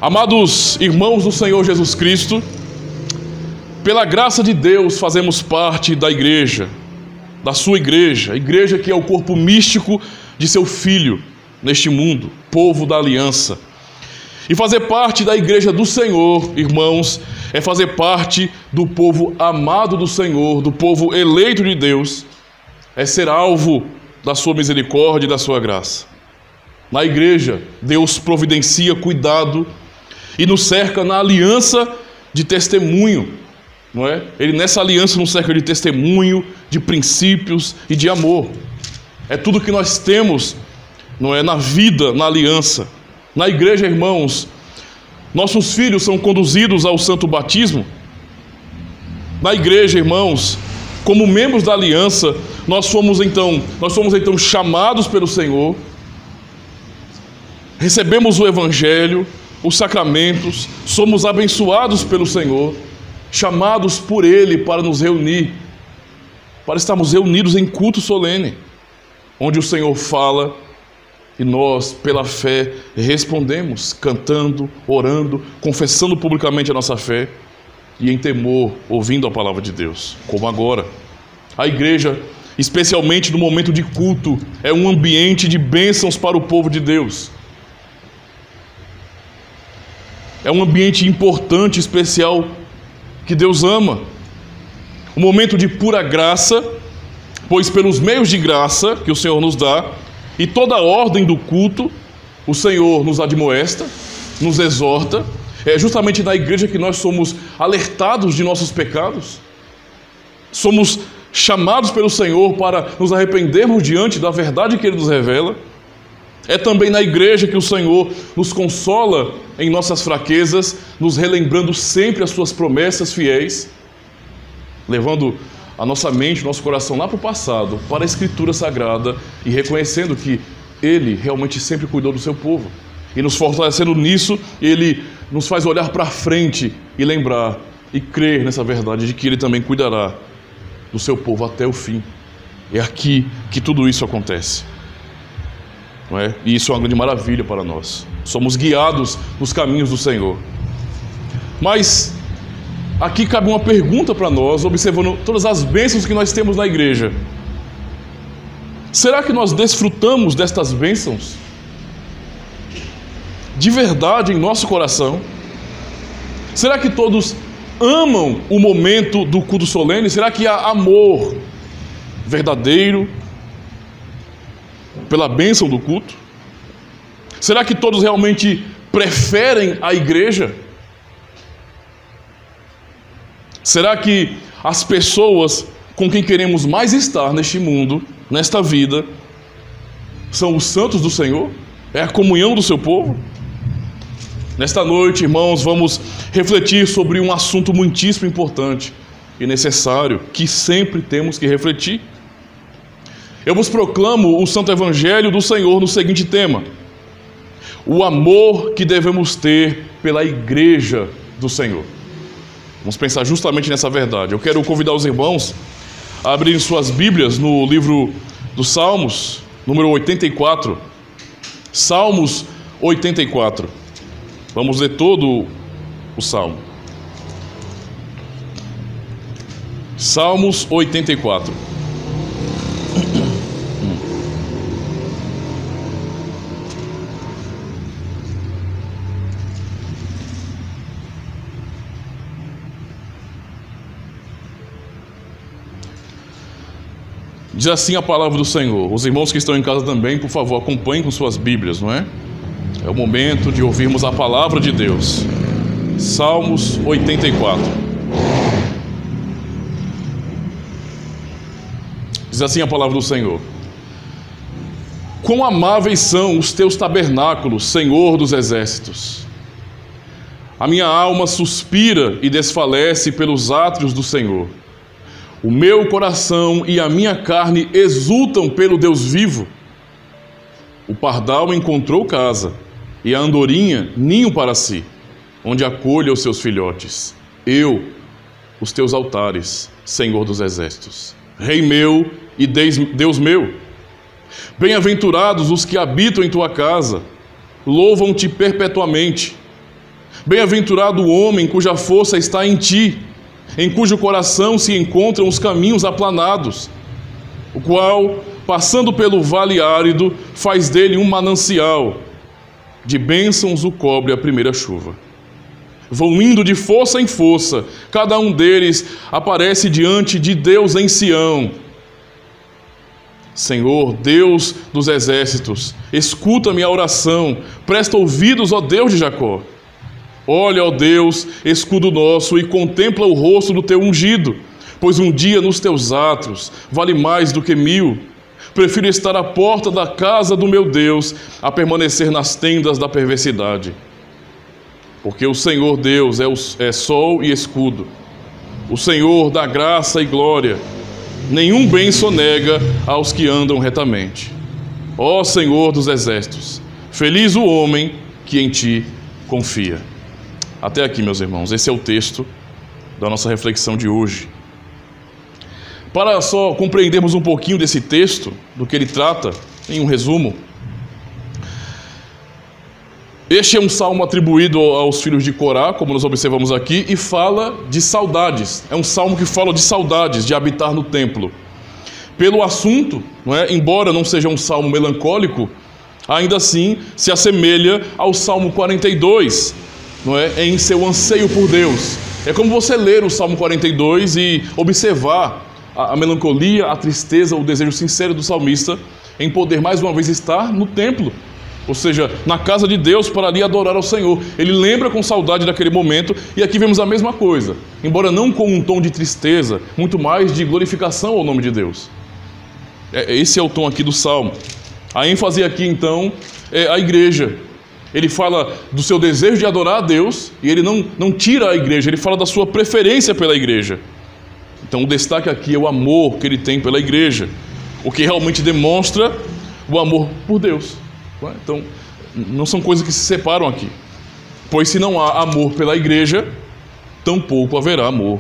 Amados irmãos do Senhor Jesus Cristo, pela graça de Deus fazemos parte da igreja, da sua igreja, a igreja que é o corpo místico de seu Filho neste mundo, povo da aliança. E fazer parte da igreja do Senhor, irmãos, é fazer parte do povo amado do Senhor, do povo eleito de Deus, é ser alvo da sua misericórdia e da sua graça. Na igreja, Deus providencia cuidado e nos cerca na aliança de testemunho, não é? Ele nessa aliança nos cerca de testemunho, de princípios e de amor. É tudo que nós temos, não é, na vida, na aliança. Na igreja, irmãos, nossos filhos são conduzidos ao santo batismo. Na igreja, irmãos, como membros da aliança, nós fomos então chamados pelo Senhor. Recebemos o evangelho, os sacramentos, somos abençoados pelo Senhor, chamados por Ele para nos reunir, para estarmos reunidos em culto solene, onde o Senhor fala e nós, pela fé, respondemos, cantando, orando, confessando publicamente a nossa fé e em temor, ouvindo a palavra de Deus, como agora. A igreja, especialmente no momento de culto, é um ambiente de bênçãos para o povo de Deus. É um ambiente importante, especial, que Deus ama. Um momento de pura graça, pois pelos meios de graça que o Senhor nos dá, e toda a ordem do culto, o Senhor nos admoesta, nos exorta. É justamente na igreja que nós somos alertados de nossos pecados. Somos chamados pelo Senhor para nos arrependermos diante da verdade que Ele nos revela. É também na igreja que o Senhor nos consola em nossas fraquezas, nos relembrando sempre as suas promessas fiéis, levando a nossa mente, o nosso coração lá para o passado, para a Escritura Sagrada e reconhecendo que Ele realmente sempre cuidou do seu povo. E nos fortalecendo nisso, Ele nos faz olhar para frente e lembrar e crer nessa verdade de que Ele também cuidará do seu povo até o fim. É aqui que tudo isso acontece. Não é? E isso é uma grande maravilha para nós. Somos guiados nos caminhos do Senhor. Mas aqui cabe uma pergunta para nós, observando todas as bênçãos que nós temos na igreja. Será que nós desfrutamos destas bênçãos de verdade em nosso coração? Será que todos amam o momento do culto solene? Será que há amor verdadeiro pela bênção do culto? Será que todos realmente preferem a igreja? Será que as pessoas com quem queremos mais estar neste mundo, nesta vida, são os santos do Senhor? É a comunhão do seu povo? Nesta noite, irmãos, vamos refletir sobre um assunto muitíssimo importante e necessário, que sempre temos que refletir. Eu vos proclamo o Santo Evangelho do Senhor no seguinte tema: o amor que devemos ter pela igreja do Senhor. Vamos pensar justamente nessa verdade. Eu quero convidar os irmãos a abrirem suas Bíblias no livro dos Salmos, número 84. Salmos 84. Vamos ler todo o Salmo. Salmos 84. Diz assim a palavra do Senhor. Os irmãos que estão em casa também, por favor, acompanhem com suas Bíblias, não é? É o momento de ouvirmos a palavra de Deus. Salmos 84. Diz assim a palavra do Senhor: quão amáveis são os teus tabernáculos, Senhor dos exércitos! A minha alma suspira e desfalece pelos átrios do Senhor. O meu coração e a minha carne exultam pelo Deus vivo. O pardal encontrou casa, e a andorinha ninho para si, onde acolha os seus filhotes. Eu, os teus altares, Senhor dos exércitos, Rei meu e Deus meu. Bem-aventurados os que habitam em tua casa, louvam-te perpetuamente. Bem-aventurado o homem cuja força está em ti, em cujo coração se encontram os caminhos aplanados, o qual, passando pelo vale árido, faz dele um manancial, de bênçãos o cobre a primeira chuva. Vão indo de força em força, cada um deles aparece diante de Deus em Sião. Senhor, Deus dos exércitos, escuta minha oração, presta ouvidos, ó Deus de Jacó. Olha, ó Deus, escudo nosso, e contempla o rosto do teu ungido, pois um dia nos teus atos vale mais do que 1000. Prefiro estar à porta da casa do meu Deus a permanecer nas tendas da perversidade. Porque o Senhor Deus é sol e escudo, o Senhor dá graça e glória, nenhum bem sonega aos que andam retamente. Ó Senhor dos exércitos, feliz o homem que em ti confia. Até aqui, meus irmãos, esse é o texto da nossa reflexão de hoje. Para só compreendermos um pouquinho desse texto, do que ele trata, em um resumo, este é um salmo atribuído aos filhos de Corá, como nós observamos aqui, e fala de saudades. É um salmo que fala de saudades, de habitar no templo. Pelo assunto, não é? Embora não seja um salmo melancólico, ainda assim se assemelha ao Salmo 42, não é? Em seu anseio por Deus. É como você ler o Salmo 42 e observar a melancolia, a tristeza, o desejo sincero do salmista em poder mais uma vez estar no templo, ou seja, na casa de Deus, para ali adorar ao Senhor. Ele lembra com saudade daquele momento, e aqui vemos a mesma coisa, embora não com um tom de tristeza, muito mais de glorificação ao nome de Deus. Esse é o tom aqui do Salmo. A ênfase aqui então é a igreja. Ele fala do seu desejo de adorar a Deus, e ele não tira a igreja, ele fala da sua preferência pela igreja. Então o destaque aqui é o amor que ele tem pela igreja, o que realmente demonstra o amor por Deus. Então, não são coisas que se separam aqui. Pois se não há amor pela igreja, tampouco haverá amor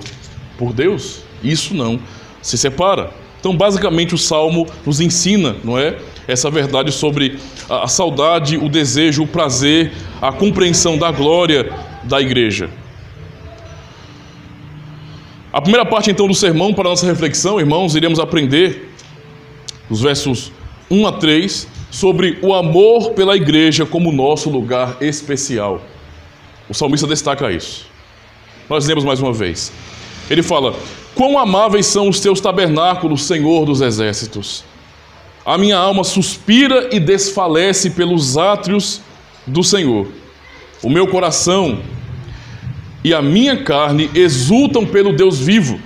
por Deus. Isso não se separa. Então, basicamente, o Salmo nos ensina, não é? Essa verdade sobre a saudade, o desejo, o prazer, a compreensão da glória da igreja. A primeira parte, então, do sermão, para a nossa reflexão, irmãos, iremos aprender, os versos 1 a 3, sobre o amor pela igreja como nosso lugar especial. O salmista destaca isso. Nós lemos mais uma vez. Ele fala: quão amáveis são os teus tabernáculos, Senhor dos exércitos. A minha alma suspira e desfalece pelos átrios do Senhor. O meu coração e a minha carne exultam pelo Deus vivo.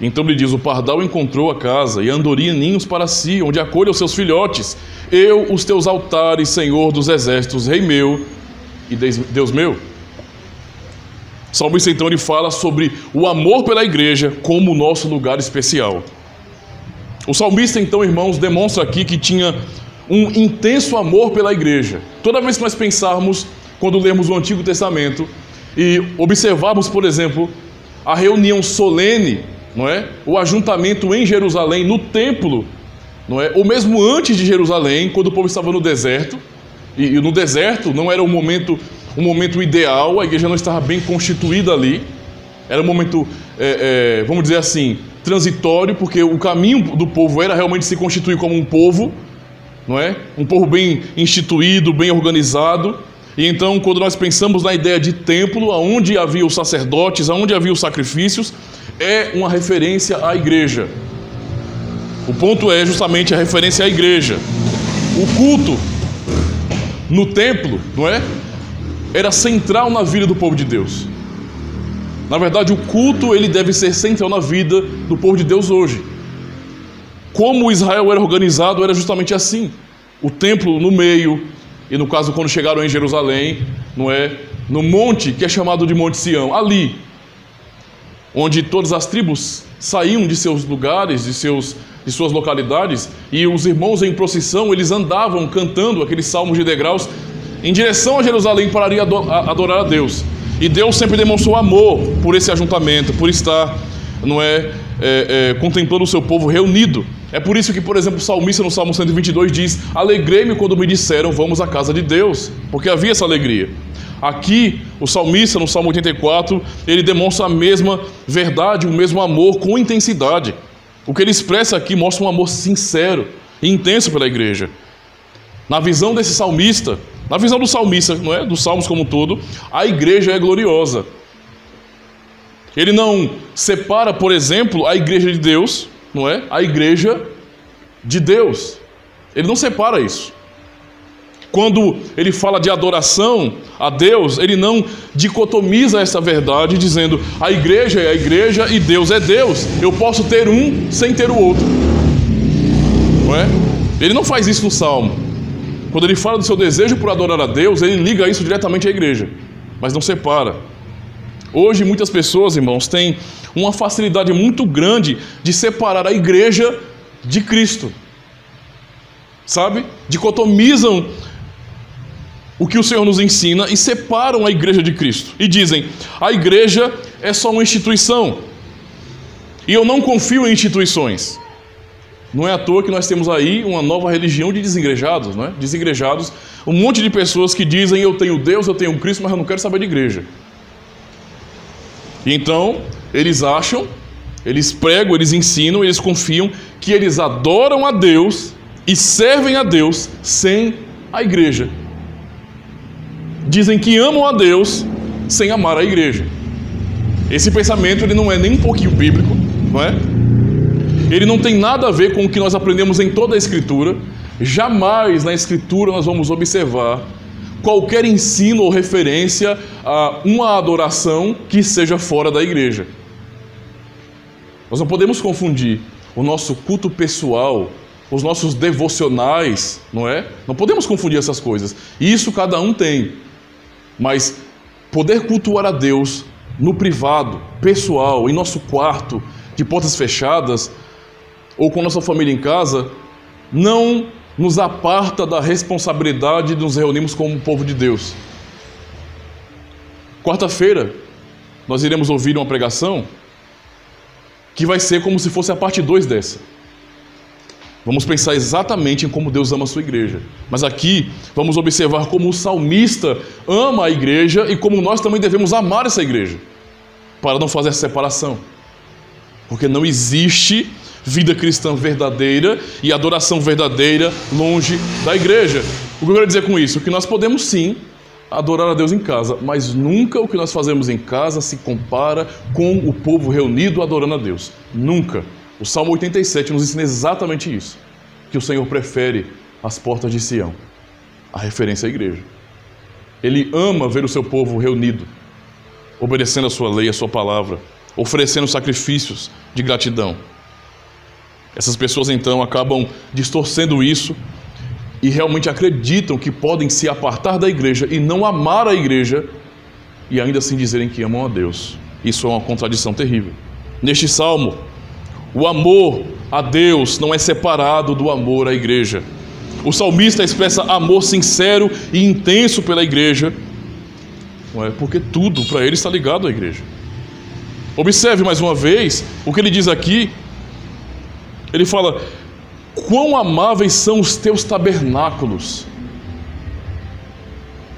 Então lhe diz: o pardal encontrou a casa, e a andorinha ninhos para si, onde acolhe os seus filhotes. Eu, os teus altares, Senhor dos exércitos, Rei meu e Deus meu. O salmista então ele fala sobre o amor pela igreja como o nosso lugar especial. O salmista então, irmãos, demonstra aqui que tinha um intenso amor pela igreja. Toda vez que nós pensarmos, quando lemos o Antigo Testamento e observarmos, por exemplo, a reunião solene, não é? O ajuntamento em Jerusalém, no templo, não é? Ou mesmo antes de Jerusalém, quando o povo estava no deserto, e no deserto não era um momento ideal, a igreja não estava bem constituída ali, era um momento, vamos dizer assim, transitório, porque o caminho do povo era realmente se constituir como um povo, não é? Um povo bem instituído, bem organizado. E então, quando nós pensamos na ideia de templo, onde havia os sacerdotes, onde havia os sacrifícios, é uma referência à igreja. O ponto é justamente a referência à igreja. O culto no templo, não é? Era central na vida do povo de Deus. Na verdade, o culto ele deve ser central na vida do povo de Deus hoje. Como Israel era organizado, era justamente assim. O templo no meio, e no caso quando chegaram em Jerusalém, não é? No monte que é chamado de Monte Sião, ali, onde todas as tribos saíam de seus lugares, de suas localidades, e os irmãos em procissão, eles andavam cantando aqueles salmos de degraus em direção a Jerusalém para ir adorar a Deus. E Deus sempre demonstrou amor por esse ajuntamento, por estar, não é, contemplando o seu povo reunido. É por isso que, por exemplo, o salmista no Salmo 122 diz: alegrei-me quando me disseram, vamos à casa de Deus, porque havia essa alegria. Aqui, o salmista, no Salmo 84, ele demonstra a mesma verdade, o mesmo amor com intensidade. O que ele expressa aqui mostra um amor sincero e intenso pela igreja. Na visão desse salmista, na visão do salmista, não é? Dos salmos como um todo, a igreja é gloriosa. Ele não separa, por exemplo, a igreja de Deus, não é? A igreja de Deus. Ele não separa isso. Quando ele fala de adoração a Deus, ele não dicotomiza essa verdade dizendo a igreja é a igreja e Deus é Deus. Eu posso ter um sem ter o outro. Não é? Ele não faz isso no Salmo. Quando ele fala do seu desejo por adorar a Deus, ele liga isso diretamente à igreja, mas não separa. Hoje muitas pessoas, irmãos, têm uma facilidade muito grande de separar a igreja de Cristo. Sabe? Dicotomizam o que o Senhor nos ensina e separam a igreja de Cristo. E dizem, a igreja é só uma instituição. E eu não confio em instituições. Não é à toa que nós temos aí uma nova religião de desigrejados, não é? Desigrejados, um monte de pessoas que dizem, eu tenho Deus, eu tenho Cristo, mas eu não quero saber de igreja. E então, eles acham, eles pregam, eles ensinam, eles confiam que eles adoram a Deus e servem a Deus sem a igreja. Dizem que amam a Deus sem amar a igreja. Esse pensamento ele não é nem um pouquinho bíblico, não é? Ele não tem nada a ver com o que nós aprendemos em toda a Escritura. Jamais na Escritura nós vamos observar qualquer ensino ou referência a uma adoração que seja fora da igreja. Nós não podemos confundir o nosso culto pessoal, os nossos devocionais, não é? Não podemos confundir essas coisas. Isso cada um tem. Mas poder cultuar a Deus no privado, pessoal, em nosso quarto, de portas fechadas, ou com nossa família em casa, não nos aparta da responsabilidade de nos reunirmos como povo de Deus. Quarta-feira, nós iremos ouvir uma pregação que vai ser como se fosse a parte 2 dessa. Vamos pensar exatamente em como Deus ama a sua igreja. Mas aqui, vamos observar como o salmista ama a igreja e como nós também devemos amar essa igreja, para não fazer essa separação. Porque não existe vida cristã verdadeira e adoração verdadeira longe da igreja. O que eu quero dizer com isso? Que nós podemos sim adorar a Deus em casa, mas nunca o que nós fazemos em casa se compara com o povo reunido adorando a Deus. Nunca. O Salmo 87 nos ensina exatamente isso, que o Senhor prefere as portas de Sião, a referência à igreja. Ele ama ver o seu povo reunido, obedecendo a sua lei, a sua palavra, oferecendo sacrifícios de gratidão. Essas pessoas então acabam distorcendo isso e realmente acreditam que podem se apartar da igreja e não amar a igreja e ainda assim dizerem que amam a Deus. Isso é uma contradição terrível. Neste salmo, o amor a Deus não é separado do amor à igreja. O salmista expressa amor sincero e intenso pela igreja, não é? Porque tudo para ele está ligado à igreja. Observe mais uma vez o que ele diz aqui. Ele fala, quão amáveis são os teus tabernáculos,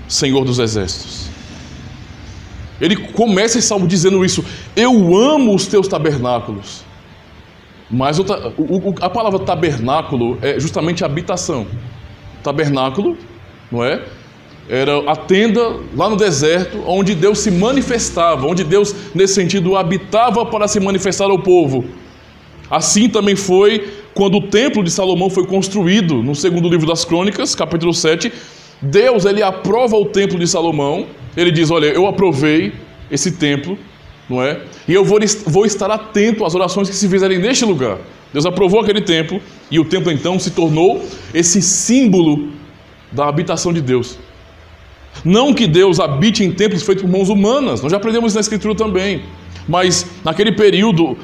Senhor dos exércitos. Ele começa esse salmo dizendo isso, eu amo os teus tabernáculos. Mas a palavra tabernáculo é justamente habitação. Tabernáculo, não é? Era a tenda lá no deserto, onde Deus se manifestava, onde Deus, nesse sentido, habitava para se manifestar ao povo. Assim também foi quando o templo de Salomão foi construído, no segundo livro das Crônicas, capítulo 7. Deus, ele aprova o templo de Salomão, ele diz, olha, eu aprovei esse templo, não é? E eu vou estar atento às orações que se fizerem neste lugar. Deus aprovou aquele templo, e o templo então se tornou esse símbolo da habitação de Deus. Não que Deus habite em templos feitos por mãos humanas, nós já aprendemos isso na Escritura também. Mas naquele período,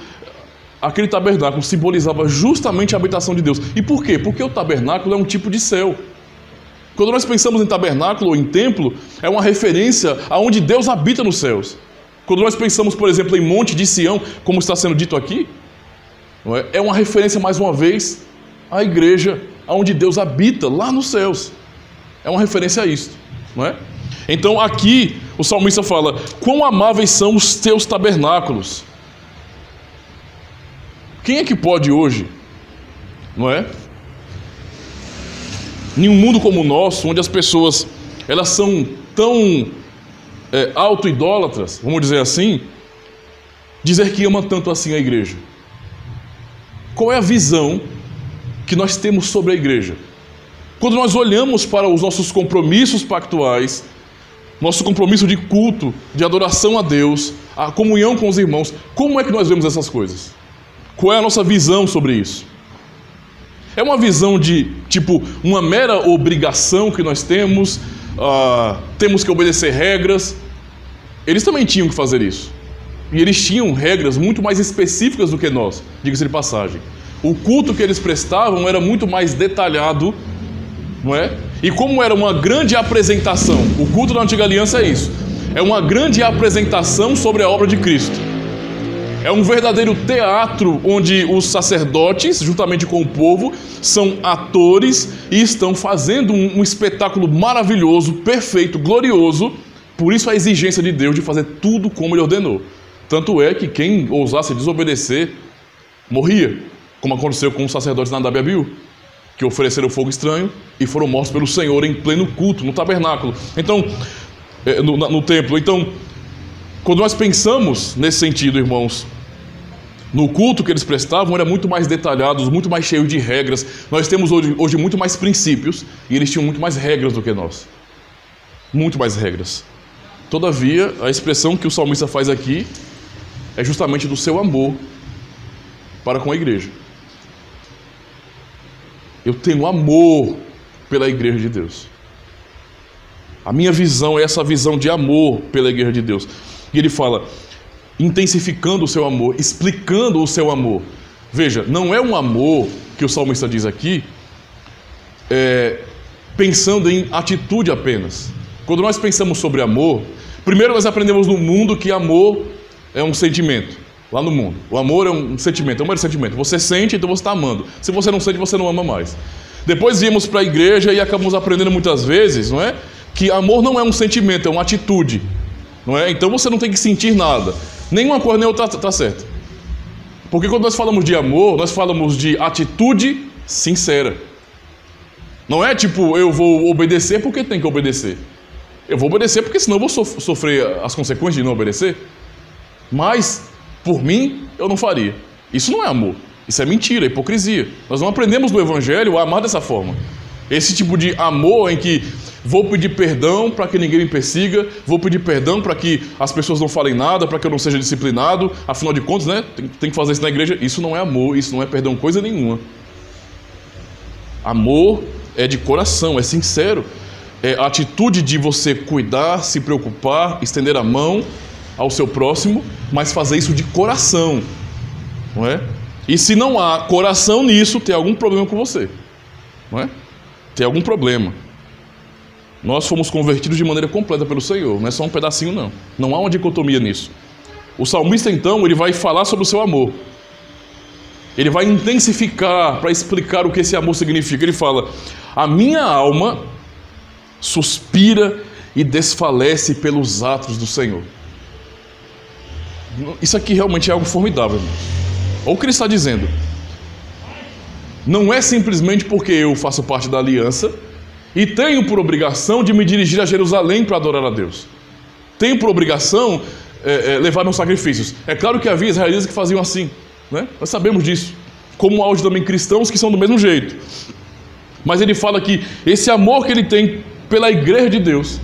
aquele tabernáculo simbolizava justamente a habitação de Deus. E por quê? Porque o tabernáculo é um tipo de céu. Quando nós pensamos em tabernáculo ou em templo, é uma referência aonde Deus habita nos céus. Quando nós pensamos, por exemplo, em Monte de Sião, como está sendo dito aqui, não é? É uma referência, mais uma vez, à igreja, onde Deus habita, lá nos céus. É uma referência a isso, não é? Então aqui o salmista fala: quão amáveis são os teus tabernáculos. Quem é que pode hoje, não é? Em um mundo como o nosso, onde as pessoas elas são tão auto-idólatras, vamos dizer assim, dizer que ama tanto assim a igreja. Qual é a visão que nós temos sobre a igreja? Quando nós olhamos para os nossos compromissos pactuais, nosso compromisso de culto, de adoração a Deus, a comunhão com os irmãos, como é que nós vemos essas coisas? Qual é a nossa visão sobre isso? É uma visão de, tipo, uma mera obrigação que nós temos, temos que obedecer regras. Eles também tinham que fazer isso. E eles tinham regras muito mais específicas do que nós, diga-se de passagem. O culto que eles prestavam era muito mais detalhado, não é? E como era uma grande apresentação, o culto da Antiga Aliança é isso. É uma grande apresentação sobre a obra de Cristo. É um verdadeiro teatro onde os sacerdotes, juntamente com o povo, são atores e estão fazendo um espetáculo maravilhoso, perfeito, glorioso. Por isso a exigência de Deus de fazer tudo como Ele ordenou. Tanto é que quem ousasse desobedecer morria, como aconteceu com os sacerdotes Nadab e Abiú, que ofereceram fogo estranho e foram mortos pelo Senhor em pleno culto, no tabernáculo. Então, no templo. Então, quando nós pensamos nesse sentido, irmãos, no culto que eles prestavam era muito mais detalhado, muito mais cheio de regras. Nós temos hoje muito mais princípios e eles tinham muito mais regras do que nós. Muito mais regras. Todavia, a expressão que o salmista faz aqui é justamente do seu amor para com a igreja. Eu tenho amor pela igreja de Deus. A minha visão é essa visão de amor pela igreja de Deus. E ele fala, intensificando o seu amor, explicando o seu amor. Veja, não é um amor que o salmista diz aqui, pensando em atitude apenas. Quando nós pensamos sobre amor, primeiro nós aprendemos no mundo que amor é um sentimento. Lá no mundo, o amor é um sentimento, é um mero sentimento. Você sente, então você está amando. Se você não sente, você não ama mais. Depois viemos para a igreja e acabamos aprendendo muitas vezes, não é? Que amor não é um sentimento, é uma atitude, não é? Então você não tem que sentir nada. Nenhuma coisa nem outra está certa. Porque quando nós falamos de amor, nós falamos de atitude sincera. Não é tipo, eu vou obedecer porque tem que obedecer. Eu vou obedecer porque senão eu vou sofrer as consequências de não obedecer. Mas, por mim, eu não faria. Isso não é amor. Isso é mentira, é hipocrisia. Nós não aprendemos no Evangelho a amar dessa forma. Esse tipo de amor em que vou pedir perdão para que ninguém me persiga, vou pedir perdão para que as pessoas não falem nada, para que eu não seja disciplinado, afinal de contas, né, tem que fazer isso na igreja. Isso não é amor, isso não é perdão coisa nenhuma. Amor é de coração, é sincero. É a atitude de você cuidar, se preocupar, estender a mão ao seu próximo, mas fazer isso de coração, não é? E se não há coração nisso, tem algum problema com você, não é? Tem algum problema. Nós fomos convertidos de maneira completa pelo Senhor, não é só um pedacinho não. Não há uma dicotomia nisso. O salmista então, ele vai falar sobre o seu amor. Ele vai intensificar para explicar o que esse amor significa. Ele fala, a minha alma suspira e desfalece pelos atos do Senhor. Isso aqui realmente é algo formidável, irmãos. Olha o que ele está dizendo. Não é simplesmente porque eu faço parte da aliança e tenho por obrigação de me dirigir a Jerusalém para adorar a Deus. Tenho por obrigação levar meus sacrifícios. É claro que havia israelitas que faziam assim, né? Nós sabemos disso. Como há hoje também cristãos que são do mesmo jeito. Mas ele fala que esse amor que ele tem pela igreja de Deus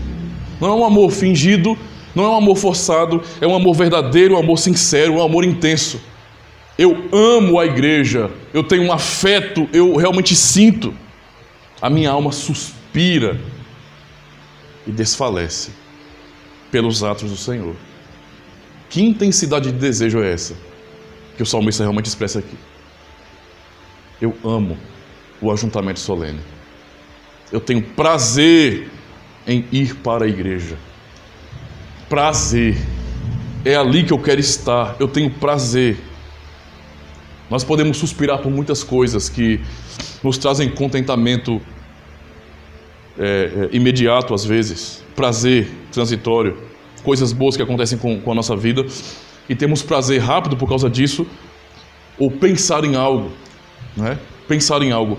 não é um amor fingido, não é um amor forçado, é um amor verdadeiro, um amor sincero, um amor intenso. Eu amo a igreja, eu tenho um afeto, eu realmente sinto. A minha alma suspira e desfalece pelos atos do Senhor. Que intensidade de desejo é essa que o salmista realmente expressa aqui? Eu amo o ajuntamento solene. Eu tenho prazer em ir para a igreja. Prazer. É ali que eu quero estar. Eu tenho prazer. Nós podemos suspirar por muitas coisas que nos trazem contentamento imediato às vezes, prazer transitório, coisas boas que acontecem com a nossa vida, e temos prazer rápido por causa disso, ou pensar em algo, né? Pensar em algo.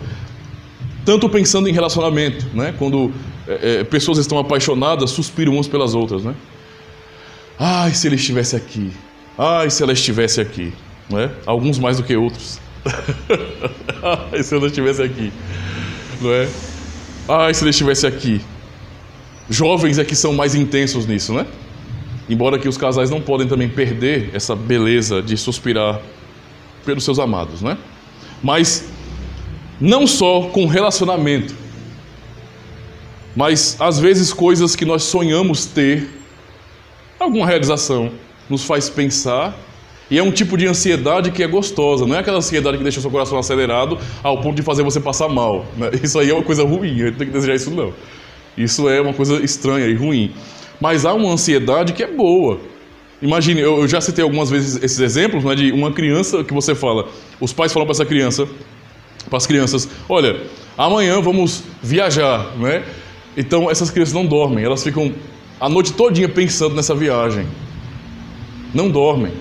Tanto pensando em relacionamento, né? Quando pessoas estão apaixonadas, suspiram umas pelas outras, né? Ai, se ele estivesse aqui. Ai, se ela estivesse aqui. Né? Alguns mais do que outros. Ai, se ela estivesse aqui. Não é? Ai, se ele estivesse aqui. Jovens é que são mais intensos nisso, né? Embora que os casais não podem também perder essa beleza de suspirar pelos seus amados, né? Mas não só com relacionamento, mas às vezes coisas que nós sonhamos ter, alguma realização, nos faz pensar, e é um tipo de ansiedade que é gostosa, não é aquela ansiedade que deixa o seu coração acelerado ao ponto de fazer você passar mal, né? Isso aí é uma coisa ruim, a gente tem que desejar isso não. Isso é uma coisa estranha e ruim. Mas há uma ansiedade que é boa. Imagine, eu já citei algumas vezes esses exemplos, né, de uma criança que você fala, os pais falam para essa criança, para as crianças, olha, amanhã vamos viajar, né? Então essas crianças não dormem, elas ficam a noite todinha pensando nessa viagem. Não dormem,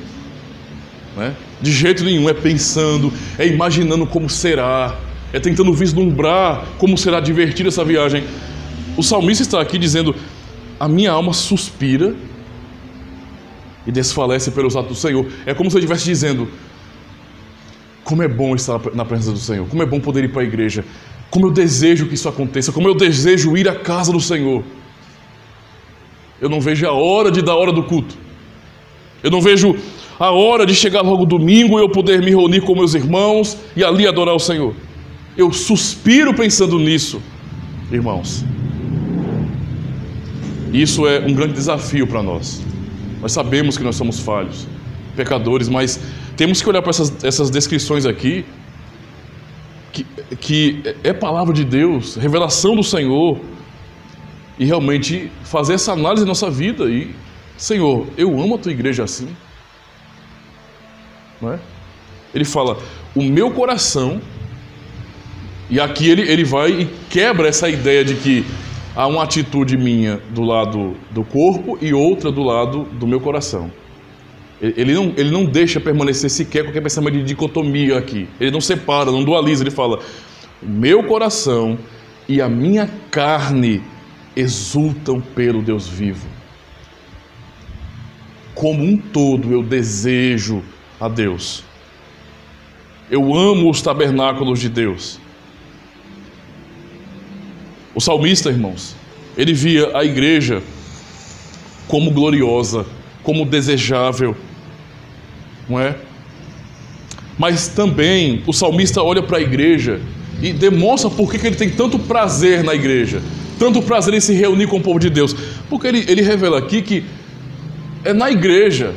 né? De jeito nenhum, é pensando, é imaginando como será, é tentando vislumbrar como será divertida essa viagem. O salmista está aqui dizendo, a minha alma suspira e desfalece pelos atos do Senhor. É como se eu estivesse dizendo, como é bom estar na presença do Senhor, como é bom poder ir para a igreja, como eu desejo que isso aconteça, como eu desejo ir à casa do Senhor. Eu não vejo a hora de dar a hora do culto. Eu não vejo a hora de chegar logo domingo e eu poder me reunir com meus irmãos e ali adorar o Senhor. Eu suspiro pensando nisso, irmãos. Isso é um grande desafio para nós. Nós sabemos que nós somos falhos, pecadores, mas temos que olhar para essas descrições aqui, que é palavra de Deus, revelação do Senhor, e realmente fazer essa análise na nossa vida e, Senhor, eu amo a tua igreja assim. Não é? Ele fala, o meu coração, e aqui ele vai e quebra essa ideia de que há uma atitude minha do lado do corpo e outra do lado do meu coração. Ele não deixa permanecer sequer qualquer pensamento de dicotomia aqui. Ele não separa, não dualiza. Ele fala, o meu coração e a minha carne exultam pelo Deus vivo. Como um todo eu desejo a Deus. Eu amo os tabernáculos de Deus. O salmista, irmãos, ele via a igreja como gloriosa, como desejável, não é? Mas também o salmista olha para a igreja e demonstra por que ele tem tanto prazer na igreja, tanto prazer em se reunir com o povo de Deus, porque ele revela aqui que é na igreja,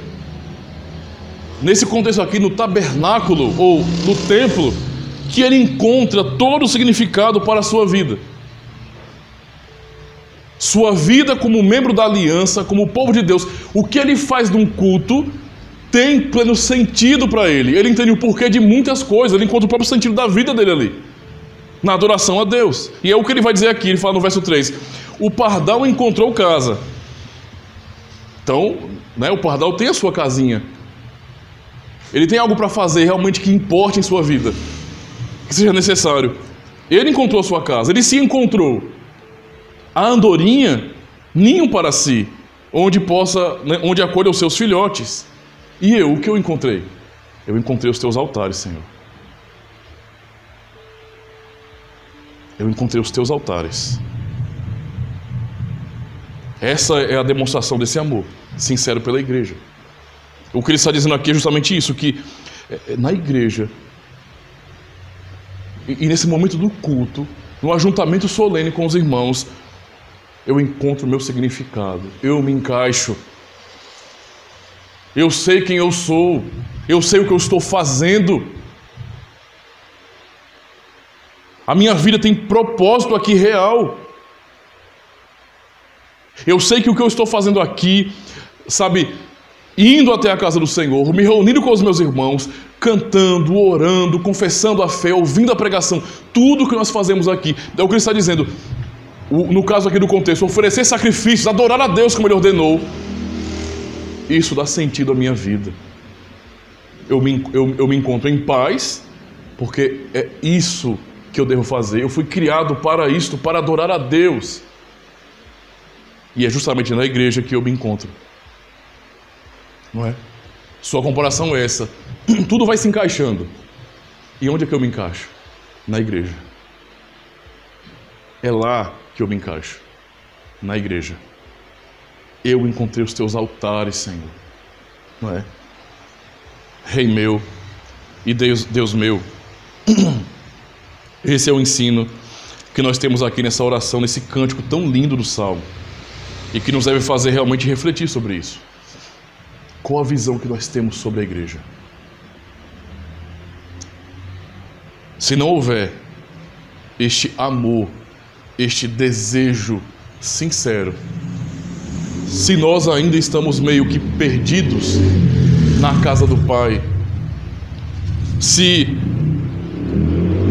nesse contexto aqui, no tabernáculo ou no templo, que ele encontra todo o significado para a sua vida. Sua vida como membro da aliança, como povo de Deus, o que ele faz num culto tem pleno sentido para ele. Ele entende o porquê de muitas coisas, ele encontra o próprio sentido da vida dele ali, na adoração a Deus. E é o que ele vai dizer aqui, ele fala no verso 3, o pardal encontrou casa. Então, né, o pardal tem a sua casinha. Ele tem algo para fazer realmente que importe em sua vida, que seja necessário. Ele encontrou a sua casa, ele se encontrou. A andorinha, ninho para si, onde acolha os seus filhotes. E eu, o que eu encontrei? Eu encontrei os teus altares, Senhor. Eu encontrei os teus altares. Essa é a demonstração desse amor sincero pela igreja. O que ele está dizendo aqui é justamente isso, que na igreja, e nesse momento do culto, no ajuntamento solene com os irmãos, eu encontro o meu significado, eu me encaixo, eu sei quem eu sou, eu sei o que eu estou fazendo, a minha vida tem propósito aqui real, eu sei que o que eu estou fazendo aqui, sabe, indo até a casa do Senhor, me reunindo com os meus irmãos, cantando, orando, confessando a fé, ouvindo a pregação, tudo que nós fazemos aqui. É o que ele está dizendo, no caso aqui do contexto, oferecer sacrifícios, adorar a Deus como Ele ordenou. Isso dá sentido à minha vida. Eu me encontro em paz, porque é isso que eu devo fazer. Eu fui criado para isto, para adorar a Deus. E é justamente na igreja que eu me encontro. Não é? Sua comparação é essa. Tudo vai se encaixando. E onde é que eu me encaixo? Na igreja. É lá que eu me encaixo. Na igreja. Eu encontrei os teus altares, Senhor. Não é? Rei meu e Deus meu. Esse é o ensino que nós temos aqui nessa oração, nesse cântico tão lindo do Salmo. E que nos deve fazer realmente refletir sobre isso. Qual a visão que nós temos sobre a igreja? Se não houver este amor, este desejo sincero, se nós ainda estamos meio que perdidos na casa do Pai, se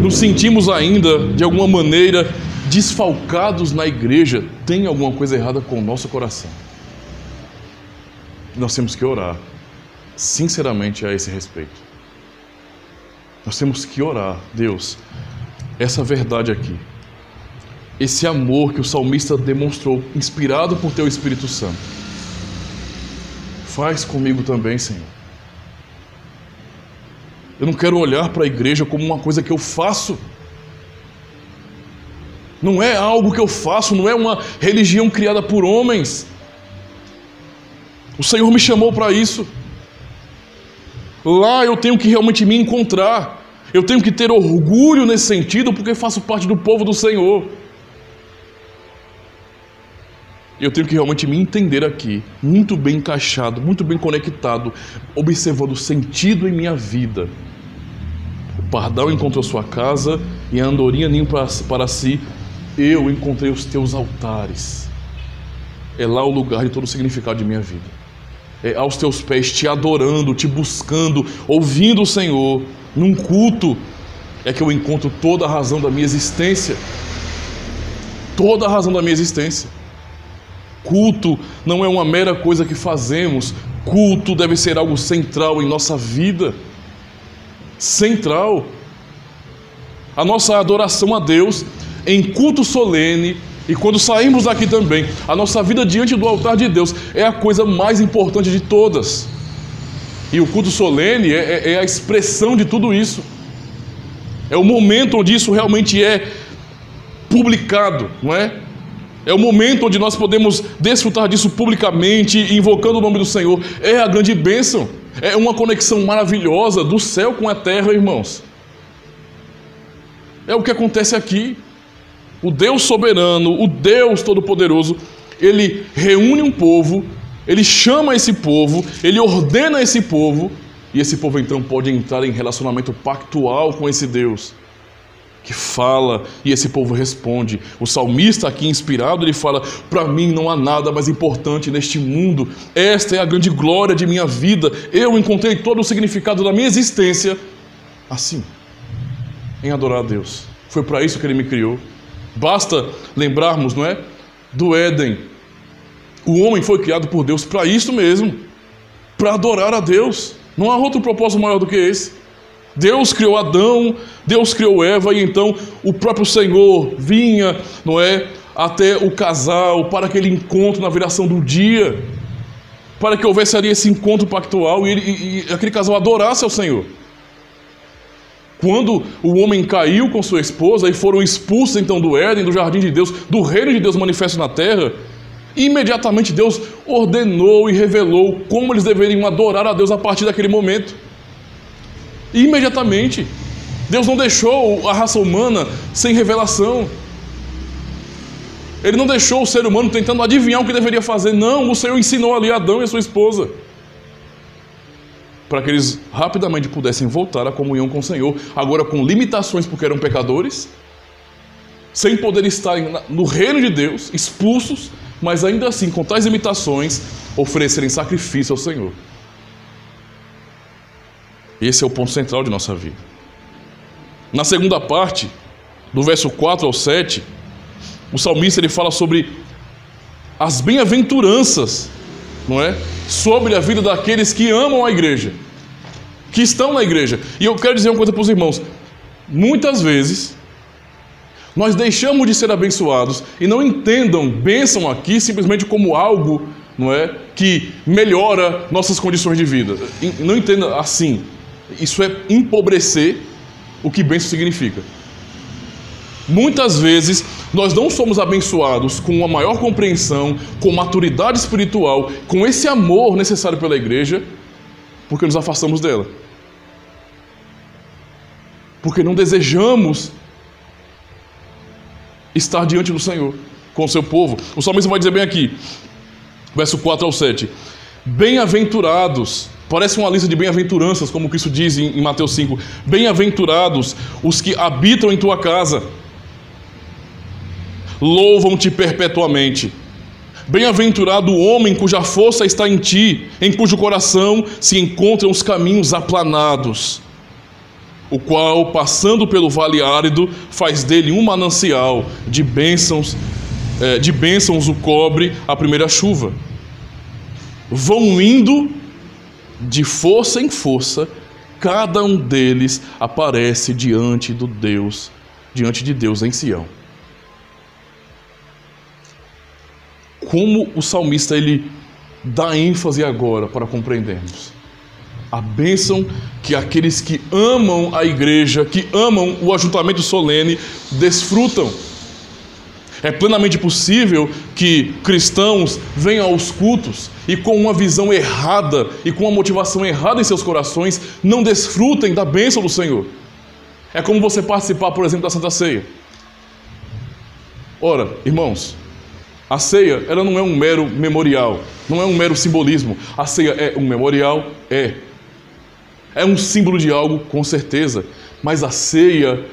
nos sentimos ainda, de alguma maneira, desfalcados na igreja, tem alguma coisa errada com o nosso coração. Nós temos que orar, sinceramente, a esse respeito. Nós temos que orar, Deus, essa verdade aqui, esse amor que o salmista demonstrou, inspirado por Teu Espírito Santo. Faz comigo também, Senhor. Eu não quero olhar para a igreja como uma coisa que eu faço. Não é algo que eu faço, não é uma religião criada por homens. O Senhor me chamou para isso. Lá eu tenho que realmente me encontrar. Eu tenho que ter orgulho nesse sentido, porque faço parte do povo do Senhor. Eu tenho que realmente me entender aqui, muito bem encaixado, muito bem conectado, observando o sentido em minha vida. O pardal encontrou sua casa e a andorinha ninho para si. Eu encontrei os teus altares. É lá o lugar de todo o significado de minha vida. É aos teus pés, te adorando, te buscando, ouvindo o Senhor. Num culto é que eu encontro toda a razão da minha existência. Toda a razão da minha existência. Culto não é uma mera coisa que fazemos. Culto deve ser algo central em nossa vida. Central. A nossa adoração a Deus em culto solene, e quando saímos daqui também, a nossa vida diante do altar de Deus é a coisa mais importante de todas. E o culto solene é a expressão de tudo isso. É o momento onde isso realmente é publicado, não é? É o momento onde nós podemos desfrutar disso publicamente, invocando o nome do Senhor. É a grande bênção. É uma conexão maravilhosa do céu com a terra, irmãos. É o que acontece aqui. O Deus soberano, o Deus todo-poderoso, Ele reúne um povo, Ele chama esse povo, Ele ordena esse povo, e esse povo então pode entrar em relacionamento pactual com esse Deus, que fala e esse povo responde. O salmista aqui inspirado, ele fala: para mim não há nada mais importante neste mundo, esta é a grande glória de minha vida, eu encontrei todo o significado da minha existência, assim, em adorar a Deus. Foi para isso que Ele me criou. Basta lembrarmos, não é? Do Éden. O homem foi criado por Deus para isso mesmo, para adorar a Deus. Não há outro propósito maior do que esse. Deus criou Adão, Deus criou Eva, e então o próprio Senhor vinha, não é, até o casal, para aquele encontro na viração do dia, para que houvesse ali esse encontro pactual e aquele casal adorasse ao Senhor. Quando o homem caiu com sua esposa e foram expulsos então do Éden, do jardim de Deus, do reino de Deus manifesto na terra, imediatamente Deus ordenou e revelou como eles deveriam adorar a Deus a partir daquele momento. Imediatamente. Deus não deixou a raça humana sem revelação. Ele não deixou o ser humano tentando adivinhar o que deveria fazer. Não, o Senhor ensinou ali a Adão e a sua esposa, para que eles rapidamente pudessem voltar à comunhão com o Senhor, agora com limitações porque eram pecadores, sem poder estar no reino de Deus, expulsos, mas ainda assim, com tais limitações, oferecerem sacrifício ao Senhor. Esse é o ponto central de nossa vida. Na segunda parte, do verso 4 ao 7, o salmista ele fala sobre as bem-aventuranças, não é? Sobre a vida daqueles que amam a igreja, que estão na igreja. E eu quero dizer uma coisa para os irmãos: muitas vezes nós deixamos de ser abençoados, e não entendam bênção aqui simplesmente como algo, não é, que melhora nossas condições de vida. Não entenda assim. Isso é empobrecer o que bênção significa. Muitas vezes nós não somos abençoados com uma maior compreensão, com maturidade espiritual, com esse amor necessário pela igreja, porque nos afastamos dela. Porque não desejamos estar diante do Senhor, com o seu povo. O salmista vai dizer bem aqui, verso 4 ao 7: bem-aventurados, parece uma lista de bem-aventuranças, como Cristo diz em Mateus 5, bem-aventurados os que habitam em tua casa, louvam-te perpetuamente. Bem-aventurado o homem cuja força está em ti, em cujo coração se encontram os caminhos aplanados, o qual, passando pelo vale árido, faz dele um manancial de bênçãos o cobre a primeira chuva. Vão indo de força em força, cada um deles aparece diante de Deus em Sião. Como o salmista ele dá ênfase agora para compreendermos a bênção que aqueles que amam a igreja, que amam o ajuntamento solene, desfrutam. É plenamente possível que cristãos venham aos cultos e com uma visão errada e com uma motivação errada em seus corações não desfrutem da bênção do Senhor. É como você participar, por exemplo, da Santa Ceia. Ora, irmãos, a ceia, ela não é um mero memorial, não é um mero simbolismo. A ceia é um memorial, é um símbolo de algo, com certeza, mas a ceia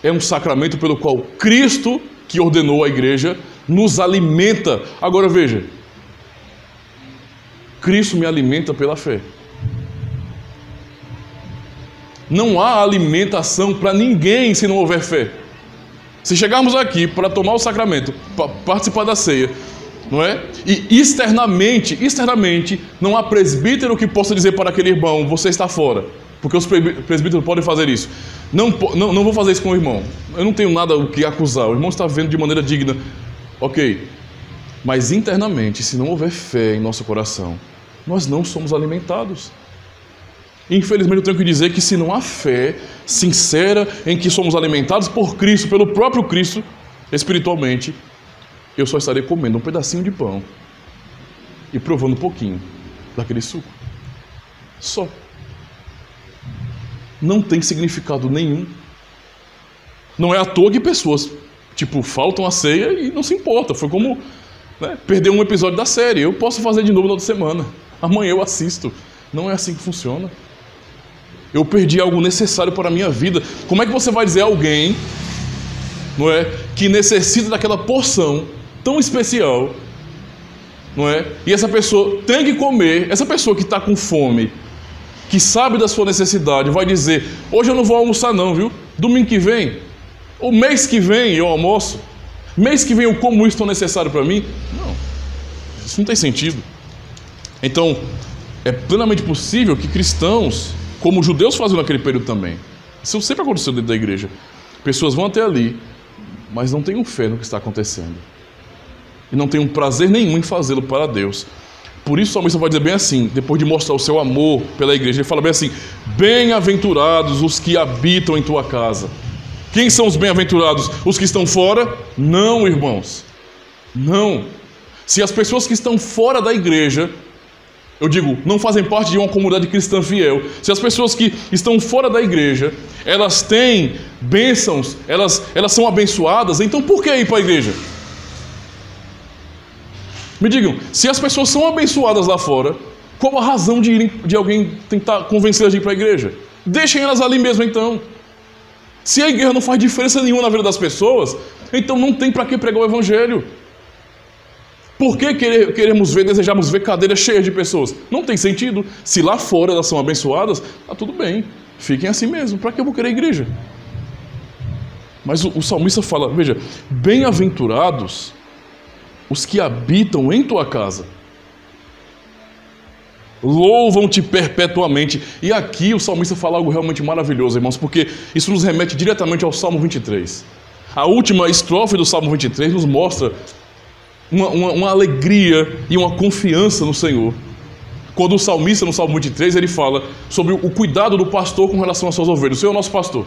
é um sacramento pelo qual Cristo, que ordenou a igreja, nos alimenta. Agora veja, Cristo me alimenta pela fé. Não há alimentação para ninguém se não houver fé. Se chegarmos aqui para tomar o sacramento, para participar da ceia, não é? E externamente, não há presbítero que possa dizer para aquele irmão: você está fora, porque os presbíteros podem fazer isso. Não vou fazer isso com o irmão. Eu não tenho nada o que acusar. O irmão está vendo de maneira digna. Ok. Mas internamente, se não houver fé em nosso coração, nós não somos alimentados. Infelizmente eu tenho que dizer que se não há fé sincera em que somos alimentados por Cristo, pelo próprio Cristo, espiritualmente, eu só estarei comendo um pedacinho de pão e provando um pouquinho daquele suco. Só. Não tem significado nenhum. Não é à toa que pessoas, faltam a ceia e não se importa. Foi como perder um episódio da série. Eu posso fazer de novo na outra semana. Amanhã eu assisto. Não é assim que funciona. Eu perdi algo necessário para a minha vida. Como é que você vai dizer a alguém, não é, que necessita daquela porção tão especial, não é? E essa pessoa tem que comer, essa pessoa que está com fome, que sabe da sua necessidade, vai dizer: hoje eu não vou almoçar não, viu? Domingo que vem, ou mês que vem eu almoço, mês que vem eu como isso tão necessário para mim. Não, isso não tem sentido. Então, é plenamente possível que cristãos, como os judeus faziam naquele período também, isso sempre aconteceu dentro da igreja, pessoas vão até ali, mas não têm fé no que está acontecendo, e não têm prazer nenhum em fazê-lo para Deus. Por isso o salmista vai dizer bem assim, depois de mostrar o seu amor pela igreja, ele fala bem assim: bem-aventurados os que habitam em tua casa. Quem são os bem-aventurados? Os que estão fora? Não, irmãos, não. Se as pessoas que estão fora da igreja, eu digo, não fazem parte de uma comunidade cristã fiel, se as pessoas que estão fora da igreja, elas têm bênçãos, elas são abençoadas, então por que ir para a igreja? Me digam, se as pessoas são abençoadas lá fora, qual a razão de alguém tentar convencê-las de ir para a igreja? Deixem elas ali mesmo então. Se a igreja não faz diferença nenhuma na vida das pessoas, então não tem para que pregar o evangelho. Por que queremos ver, desejamos ver cadeiras cheias de pessoas? Não tem sentido. Se lá fora elas são abençoadas, tá tudo bem. Fiquem assim mesmo. Para que eu vou querer igreja? Mas o salmista fala, veja, bem-aventurados os que habitam em tua casa. Louvam-te perpetuamente. E aqui o salmista fala algo realmente maravilhoso, irmãos, porque isso nos remete diretamente ao Salmo 23. A última estrofe do Salmo 23 nos mostra uma alegria e uma confiança no Senhor. Quando o salmista, no Salmo 23, ele fala sobre o cuidado do pastor com relação às suas ovelhas. O Senhor é o nosso pastor,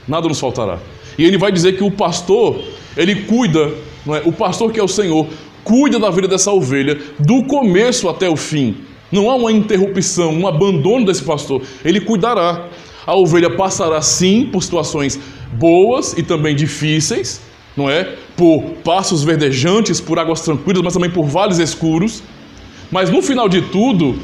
nada nos faltará. E ele vai dizer que o pastor, ele cuida, não é? O pastor que é o Senhor, cuida da vida dessa ovelha, do começo até o fim. Não há uma interrupção, um abandono desse pastor. Ele cuidará. A ovelha passará sim por situações boas e também difíceis, não é? Por passos verdejantes, por águas tranquilas, mas também por vales escuros. Mas no final de tudo,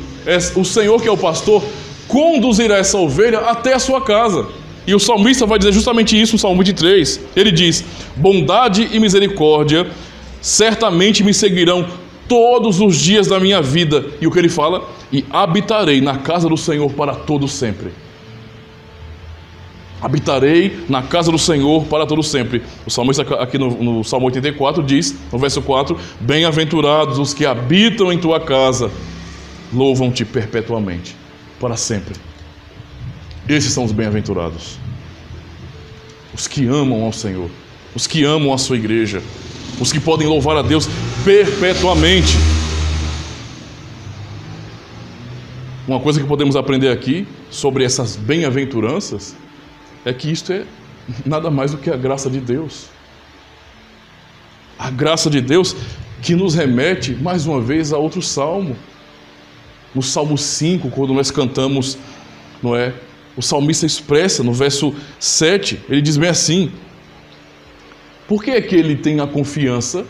o Senhor que é o pastor conduzirá essa ovelha até a sua casa. E o salmista vai dizer justamente isso no Salmo 23. Ele diz, bondade e misericórdia certamente me seguirão todos os dias da minha vida. E o que ele fala? E habitarei na casa do Senhor para todo sempre. Habitarei na casa do Senhor para todo sempre. O salmista aqui no Salmo 84 diz, no verso 4, bem-aventurados os que habitam em tua casa, louvam-te perpetuamente, para sempre. Esses são os bem-aventurados. Os que amam ao Senhor, os que amam a sua igreja, os que podem louvar a Deus perpetuamente. Uma coisa que podemos aprender aqui sobre essas bem-aventuranças é que isto é nada mais do que a graça de Deus. A graça de Deus que nos remete, mais uma vez, a outro salmo. No Salmo 5, quando nós cantamos, não é? O salmista expressa no verso 7, ele diz bem assim, por que é que ele tem a confiança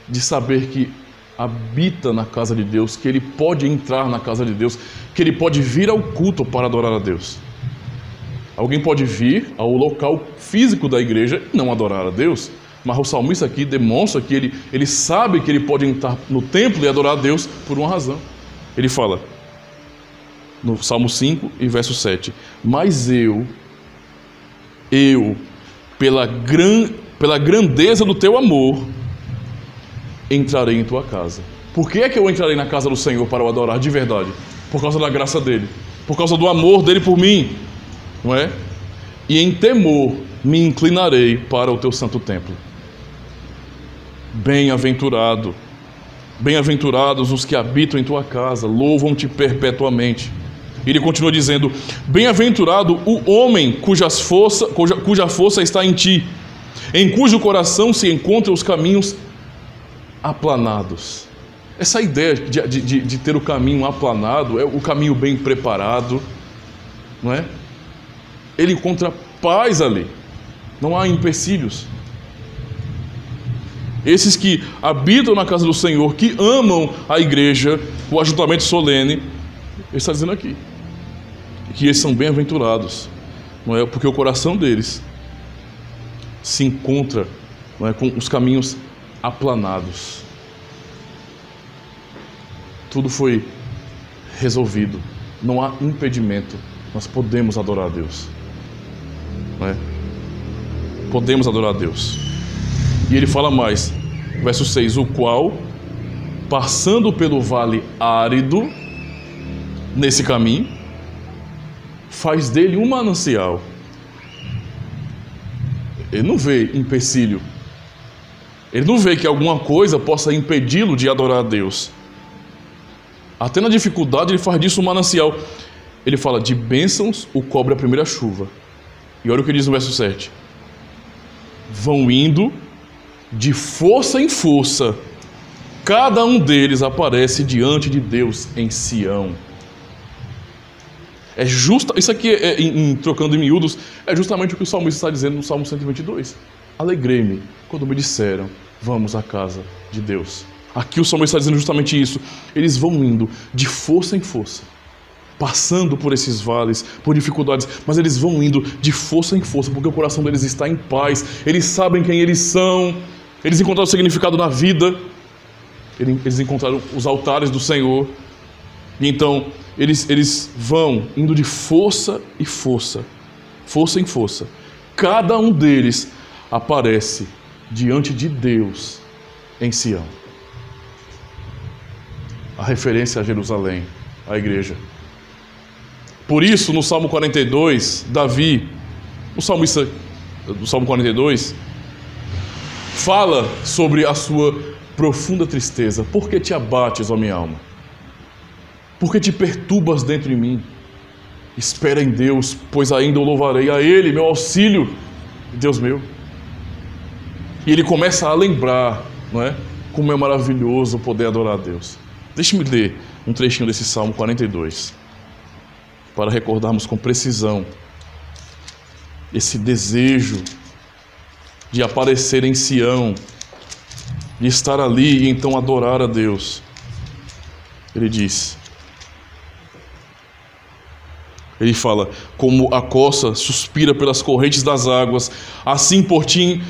de saber que habita na casa de Deus, que ele pode entrar na casa de Deus, que ele pode vir ao culto para adorar a Deus? Alguém pode vir ao local físico da igreja e não adorar a Deus, mas o salmista aqui demonstra que ele sabe que ele pode entrar no templo e adorar a Deus por uma razão. Ele fala, no Salmo 5 e verso 7, mas eu, pela grandeza do teu amor, entrarei em tua casa. Por que é que eu entrarei na casa do Senhor para o adorar de verdade? Por causa da graça dele, por causa do amor dele por mim. Não é? E em temor me inclinarei para o teu santo templo. Bem-aventurado, bem-aventurados os que habitam em tua casa, louvam-te perpetuamente. Ele continua dizendo, bem-aventurado o homem cuja força está em ti, em cujo coração se encontram os caminhos aplanados. Essa ideia de ter o caminho aplanado, é o caminho bem preparado, não é? Ele encontra paz ali, não há empecilhos. Esses que habitam na casa do Senhor, que amam a igreja, o ajuntamento solene, ele está dizendo aqui que eles são bem-aventurados, não é? Porque o coração deles se encontra, não é, com os caminhos aplanados. Tudo foi resolvido, não há impedimento, nós podemos adorar a Deus. Não é? Podemos adorar a Deus. E ele fala mais, verso 6, o qual, passando pelo vale árido, nesse caminho, faz dele um manancial. Ele não vê empecilho, ele não vê que alguma coisa possa impedi-lo de adorar a Deus. Até na dificuldade ele faz disso um manancial. Ele fala, de bênçãos o cobre a primeira chuva. E olha o que diz no verso 7. Vão indo de força em força, cada um deles aparece diante de Deus em Sião. Isso aqui, trocando em miúdos, é justamente o que o salmista está dizendo no Salmo 122. Alegrei-me quando me disseram, vamos à casa de Deus. Aqui o salmista está dizendo justamente isso. Eles vão indo de força em força, passando por esses vales, por dificuldades, mas eles vão indo de força em força, porque o coração deles está em paz, eles sabem quem eles são, Eles encontraram significado na vida, eles encontraram os altares do Senhor, e então eles vão indo de força em força. Cada um deles aparece diante de Deus em Sião. A referência a Jerusalém, a igreja. Por isso, no Salmo 42, Davi, o salmista do Salmo 42, fala sobre a sua profunda tristeza. Por que te abates, ó minha alma? Por que te perturbas dentro de mim? Espera em Deus, pois ainda o louvarei a Ele, meu auxílio, Deus meu. E ele começa a lembrar, não é? Como é maravilhoso poder adorar a Deus. Deixe-me ler um trechinho desse Salmo 42, para recordarmos com precisão esse desejo de aparecer em Sião, de estar ali e então adorar a Deus. Ele diz, ele fala: como a coça suspira pelas correntes das águas, assim por ti,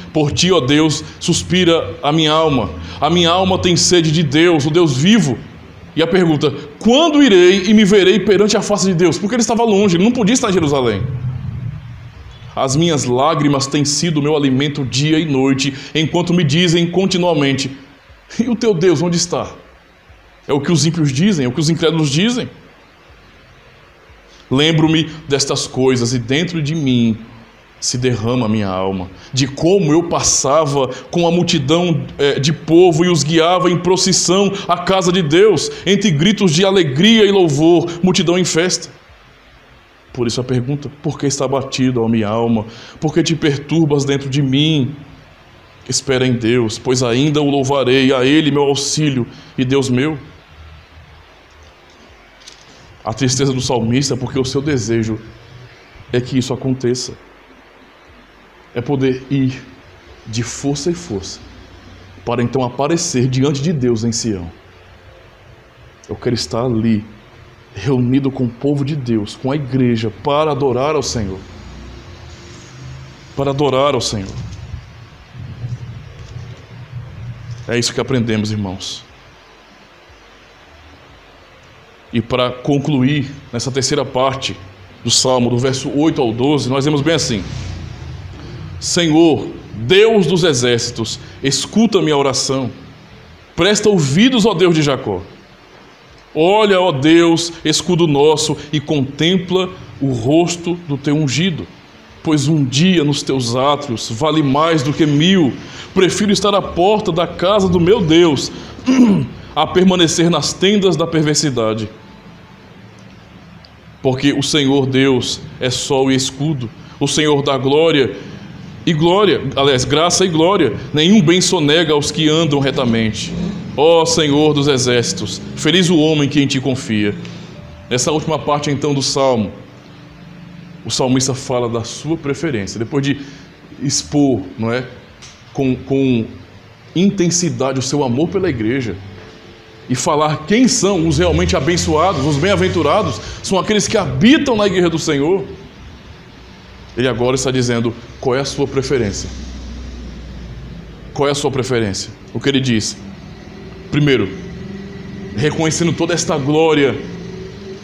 ó Deus, suspira a minha alma. A minha alma tem sede de Deus, o Deus vivo. E a pergunta: quando irei e me verei perante a face de Deus? Porque ele estava longe, ele não podia estar em Jerusalém. As minhas lágrimas têm sido o meu alimento dia e noite, enquanto me dizem continuamente: e o teu Deus onde está? É o que os ímpios dizem, é o que os incrédulos dizem. Lembro-me destas coisas e dentro de mim se derrama a minha alma, de como eu passava com a multidão de povo e os guiava em procissão à casa de Deus, entre gritos de alegria e louvor, multidão em festa. Por isso a pergunta: por que está abatido, ó minha alma? Por que te perturbas dentro de mim? Espera em Deus, pois ainda o louvarei, a Ele meu auxílio e Deus meu. A tristeza do salmista, porque o seu desejo é que isso aconteça. É poder ir de força em força, para então aparecer diante de Deus em Sião. Eu quero estar ali, reunido com o povo de Deus, com a igreja, para adorar ao Senhor. Para adorar ao Senhor. É isso que aprendemos, irmãos. E para concluir, nessa terceira parte do Salmo, do verso 8 ao 12, nós vemos bem assim: Senhor, Deus dos exércitos, escuta minha oração. Presta ouvidos, ó Deus de Jacó. Olha, ó Deus, escudo nosso, e contempla o rosto do teu ungido. Pois um dia nos teus átrios vale mais do que 1000. Prefiro estar à porta da casa do meu Deus a permanecer nas tendas da perversidade. Porque o Senhor Deus é sol e escudo, o Senhor dá glória e glória, aliás, graça e glória. Nenhum bem sonega aos que andam retamente. Ó Senhor dos exércitos, feliz o homem que em ti confia. Nessa última parte então do Salmo, o salmista fala da sua preferência, depois de expor, não é, com intensidade o seu amor pela igreja, e falar quem são os realmente abençoados, os bem-aventurados, são aqueles que habitam na igreja do Senhor. Ele agora está dizendo qual é a sua preferência. Qual é a sua preferência? O que ele diz? Primeiro, reconhecendo toda esta glória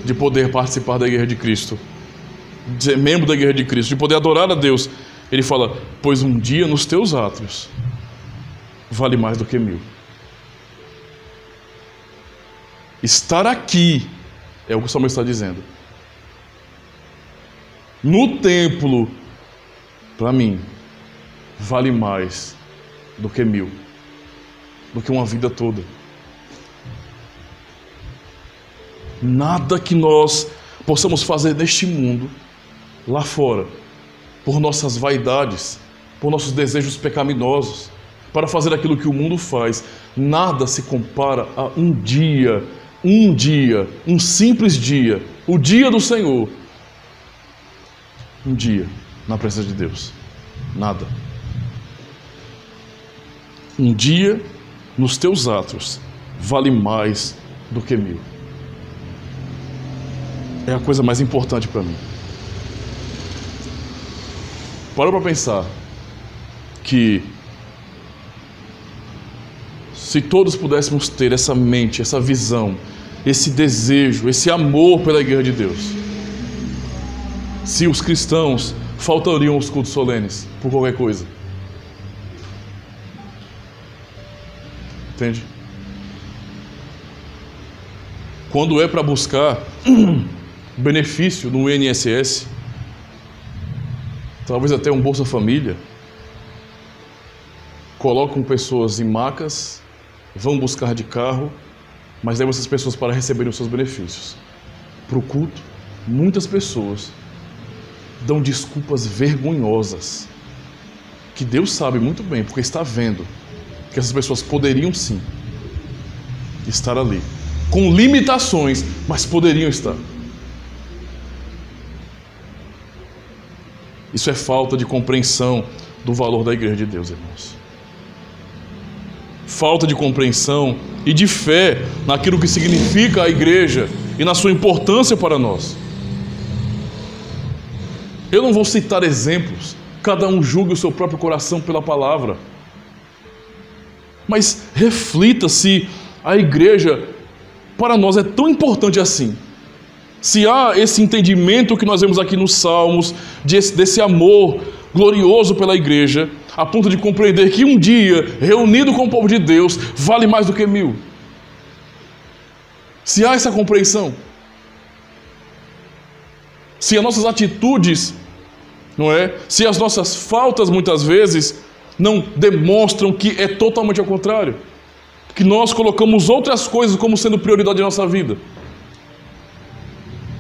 de poder participar da igreja de Cristo, de ser membro da igreja de Cristo, de poder adorar a Deus, ele fala: pois um dia nos teus átrios vale mais do que 1000. Estar aqui é o que o salmista está dizendo. No templo, para mim, vale mais do que 1000, do que uma vida toda. Nada que nós possamos fazer neste mundo, lá fora, por nossas vaidades, por nossos desejos pecaminosos, para fazer aquilo que o mundo faz, nada se compara a um dia, um simples dia, o dia do Senhor. Um dia na presença de Deus. Nada. Um dia nos teus átrios vale mais do que 1000. É a coisa mais importante para mim. Para pensar que se todos pudéssemos ter essa mente, essa visão, esse desejo, esse amor pela Igreja de Deus, se os cristãos faltariam os cultos solenes por qualquer coisa. Entende? Quando é para buscar benefício no INSS, talvez até um Bolsa Família, colocam pessoas em macas, vão buscar de carro, mas levam essas pessoas para receberem os seus benefícios. Para o culto, muitas pessoas dão desculpas vergonhosas, que Deus sabe muito bem, porque está vendo que essas pessoas poderiam sim estar ali, com limitações, mas poderiam estar. Isso é falta de compreensão do valor da Igreja de Deus, irmãos. Falta de compreensão e de fé naquilo que significa a Igreja e na sua importância para nós. Eu não vou citar exemplos, cada um julgue o seu próprio coração pela palavra. Mas reflita se a Igreja para nós é tão importante assim. Se há esse entendimento que nós vemos aqui nos Salmos, desse amor glorioso pela Igreja, a ponto de compreender que um dia, reunido com o povo de Deus, vale mais do que 1000. Se há essa compreensão, se as nossas atitudes, não é? Se as nossas faltas muitas vezes não demonstram que é totalmente ao contrário, que nós colocamos outras coisas como sendo prioridade da nossa vida,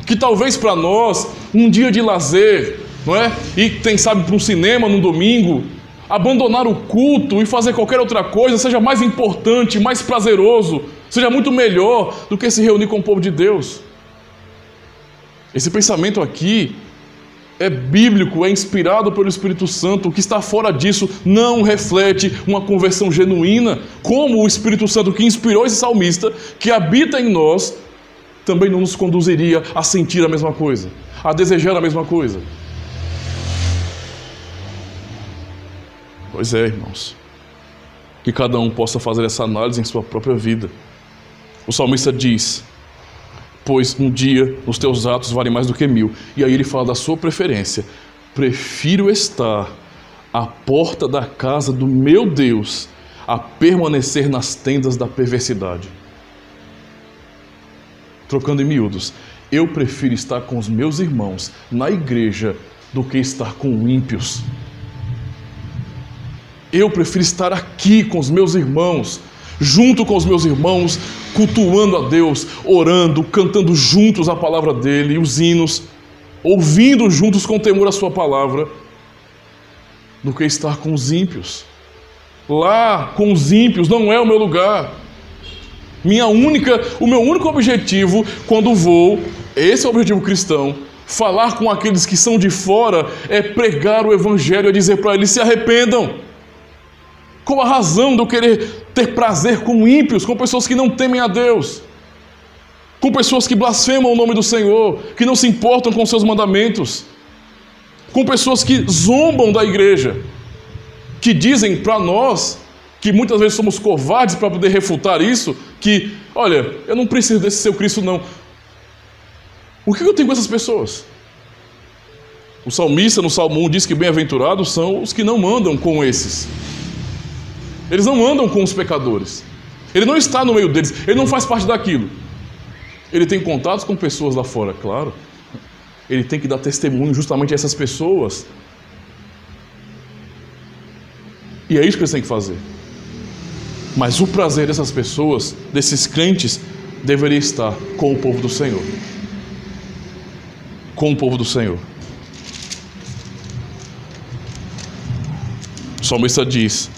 que talvez para nós um dia de lazer, não é? E quem sabe para um cinema no domingo, abandonar o culto e fazer qualquer outra coisa seja mais importante, mais prazeroso, seja muito melhor do que se reunir com o povo de Deus. Esse pensamento aqui é bíblico, é inspirado pelo Espírito Santo. O que está fora disso não reflete uma conversão genuína, como o Espírito Santo que inspirou esse salmista, que habita em nós, também não nos conduziria a sentir a mesma coisa, a desejar a mesma coisa. Pois é, irmãos, que cada um possa fazer essa análise em sua própria vida. O salmista diz: pois um dia os teus atos valem mais do que 1000. E aí ele fala da sua preferência: prefiro estar à porta da casa do meu Deus a permanecer nas tendas da perversidade. Trocando em miúdos, eu prefiro estar com os meus irmãos na igreja do que estar com ímpios. Eu prefiro estar aqui com os meus irmãos, junto com os meus irmãos, cultuando a Deus, orando, cantando juntos a palavra dele, os hinos, ouvindo juntos com temor a sua palavra, do que estar com os ímpios. Lá com os ímpios não é o meu lugar. O meu único objetivo quando vou, esse é o objetivo cristão, falar com aqueles que são de fora, é pregar o evangelho, é dizer para eles: se arrependam. Qual a razão de eu querer ter prazer com ímpios, com pessoas que não temem a Deus, com pessoas que blasfemam o nome do Senhor, que não se importam com seus mandamentos, com pessoas que zombam da igreja, que dizem para nós, que muitas vezes somos covardes para poder refutar isso, que, olha, eu não preciso desse seu Cristo não. O que eu tenho com essas pessoas? O salmista no Salmo 1 diz que bem-aventurados são os que não andam com esses. Eles não andam com os pecadores. Ele não está no meio deles, ele não faz parte daquilo. Ele tem contatos com pessoas lá fora, claro. Ele tem que dar testemunho justamente a essas pessoas. E é isso que eles têm que fazer. Mas o prazer dessas pessoas, desses crentes, deveria estar com o povo do Senhor. Com o povo do Senhor. O salmista diz: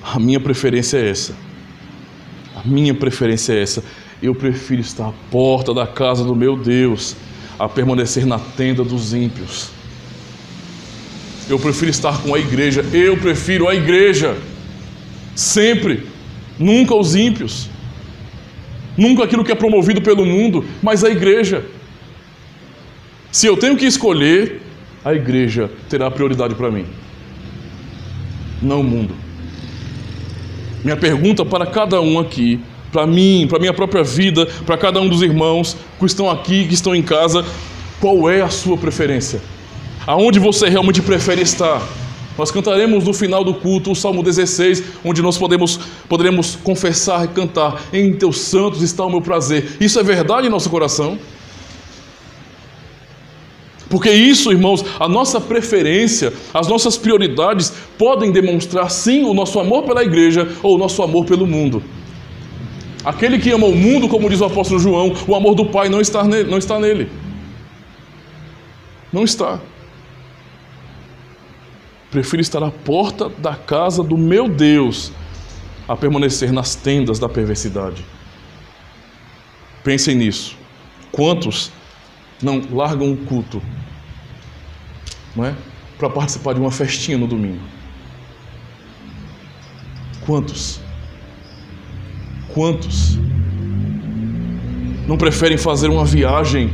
a minha preferência é essa. A minha preferência é essa. Eu prefiro estar à porta da casa do meu Deus a permanecer na tenda dos ímpios. Eu prefiro estar com a igreja. Eu prefiro a igreja. Sempre. Nunca os ímpios. Nunca aquilo que é promovido pelo mundo, mas a igreja. Se eu tenho que escolher, a igreja terá prioridade para mim. Não o mundo. Minha pergunta para cada um aqui, para mim, para minha própria vida, para cada um dos irmãos que estão aqui, que estão em casa, qual é a sua preferência? Aonde você realmente prefere estar? Nós cantaremos no final do culto o Salmo 16, onde nós poderemos confessar e cantar: em teus santos está o meu prazer. Isso é verdade em nosso coração? Porque isso, irmãos, a nossa preferência, as nossas prioridades podem demonstrar sim o nosso amor pela igreja ou o nosso amor pelo mundo. Aquele que ama o mundo, como diz o apóstolo João, o amor do Pai não está nele. Não está. Prefiro estar à porta da casa do meu Deus a permanecer nas tendas da perversidade. Pensem nisso. Quantos não largam o culto, não é, para participar de uma festinha no domingo? Quantos? Quantos não preferem fazer uma viagem?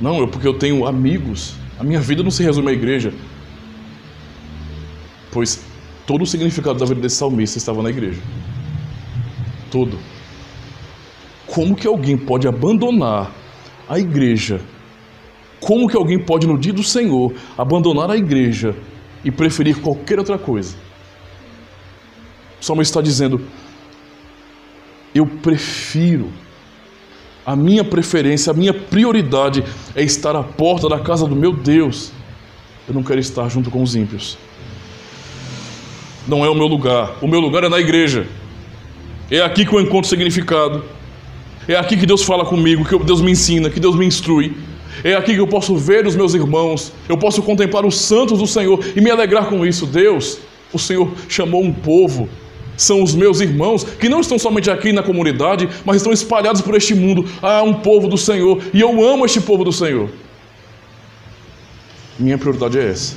Não, porque eu tenho amigos. A minha vida não se resume à igreja. Pois todo o significado da vida desse salmista estava na igreja. Todo. Como que alguém pode abandonar a igreja? Como que alguém pode, no dia do Senhor, abandonar a igreja e preferir qualquer outra coisa? O salmista está dizendo: eu prefiro, a minha preferência, a minha prioridade é estar à porta da casa do meu Deus. Eu não quero estar junto com os ímpios. Não é o meu lugar. O meu lugar é na igreja. É aqui que eu encontro significado. É aqui que Deus fala comigo, que Deus me ensina, que Deus me instrui. É aqui que eu posso ver os meus irmãos, eu posso contemplar os santos do Senhor e me alegrar com isso. Deus, o Senhor chamou um povo, são os meus irmãos, que não estão somente aqui na comunidade, mas estão espalhados por este mundo. Há um povo do Senhor, e eu amo este povo do Senhor. Minha prioridade é essa.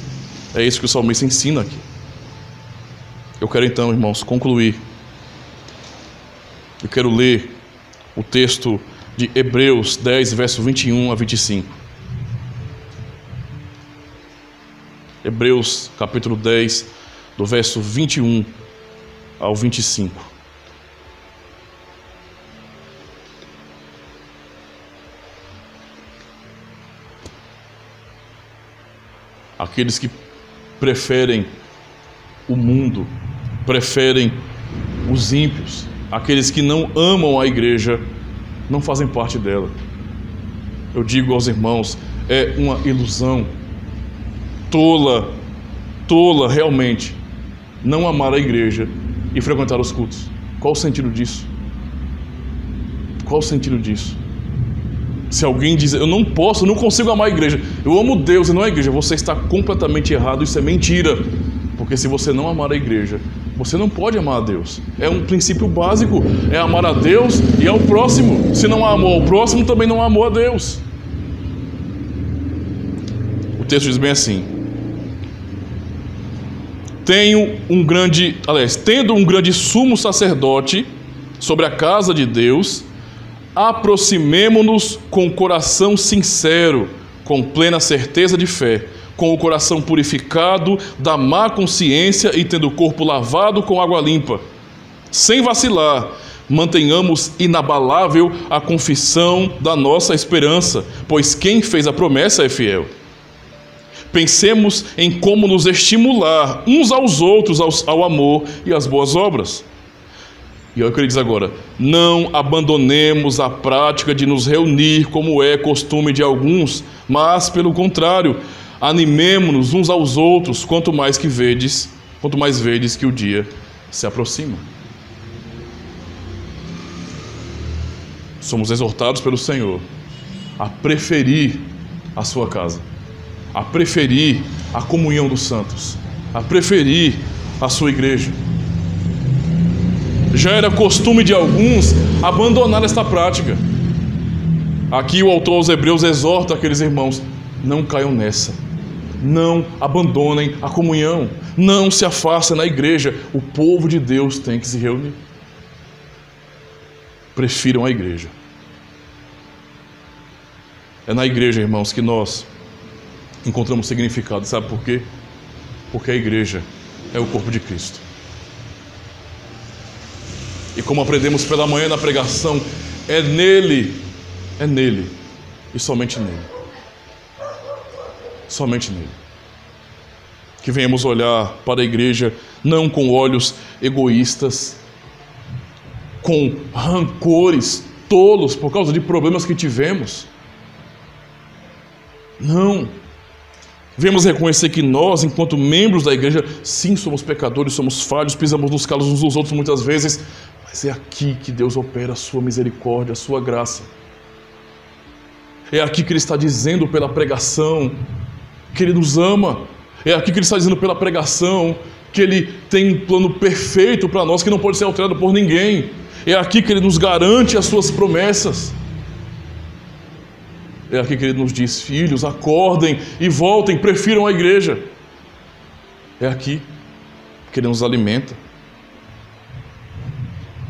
É isso que o salmista ensina aqui. Eu quero então, irmãos, concluir. Eu quero ler o texto de Hebreus 10, verso 21 a 25. Hebreus, capítulo 10, do verso 21 ao 25. Aqueles que preferem o mundo, preferem os ímpios, aqueles que não amam a igreja, não fazem parte dela. Eu digo aos irmãos, é uma ilusão tola realmente não amar a igreja e frequentar os cultos. Qual o sentido disso? Qual o sentido disso? Se alguém diz, eu não consigo amar a igreja, eu amo Deus e não a igreja, você está completamente errado, isso é mentira. Porque se você não amar a igreja, você não pode amar a Deus. É um princípio básico, é amar a Deus e ao próximo. Se não amou ao próximo, também não amou a Deus. O texto diz bem assim: tendo um grande sumo sacerdote sobre a casa de Deus, aproximemo-nos com o coração sincero, com plena certeza de fé, com o coração purificado da má consciência e tendo o corpo lavado com água limpa. Sem vacilar, mantenhamos inabalável a confissão da nossa esperança, pois quem fez a promessa é fiel. Pensemos em como nos estimular uns aos outros ao amor e às boas obras. E olha o que ele diz agora: não abandonemos a prática de nos reunir, como é costume de alguns, mas, pelo contrário, animemo-nos uns aos outros, quanto mais vedes que o dia se aproxima. Somos exortados pelo Senhor a preferir a sua casa, a preferir a comunhão dos santos, a preferir a sua igreja. Já era costume de alguns abandonar esta prática. Aqui o autor aos Hebreus exorta aqueles irmãos: não caiam nessa, não abandonem a comunhão, não se afastem na igreja. O povo de Deus tem que se reunir. Prefiram a igreja. É na igreja, irmãos, que nós encontramos significado. Sabe por quê? Porque a igreja é o corpo de Cristo. E como aprendemos pela manhã na pregação, é nele e somente nele. Somente nele. Que venhamos olhar para a igreja não com olhos egoístas, com rancores tolos por causa de problemas que tivemos. Não. Venhamos reconhecer que nós, enquanto membros da igreja, sim, somos pecadores, somos falhos, pisamos nos calos uns dos outros muitas vezes, mas é aqui que Deus opera a sua misericórdia, a sua graça. É aqui que Ele está dizendo pela pregação que Ele nos ama. É aqui que Ele está dizendo pela pregação que Ele tem um plano perfeito para nós que não pode ser alterado por ninguém. É aqui que Ele nos garante as suas promessas. É aqui que Ele nos diz: filhos, acordem e voltem, prefiram a igreja. É aqui que Ele nos alimenta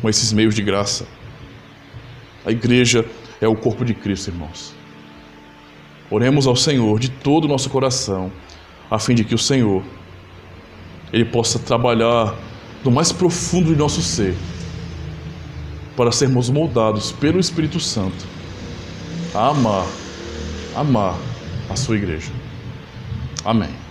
com esses meios de graça. A igreja é o corpo de Cristo, irmãos. Oremos ao Senhor de todo o nosso coração, a fim de que o Senhor, Ele possa trabalhar no mais profundo de nosso ser, para sermos moldados pelo Espírito Santo a amar a sua igreja. Amém.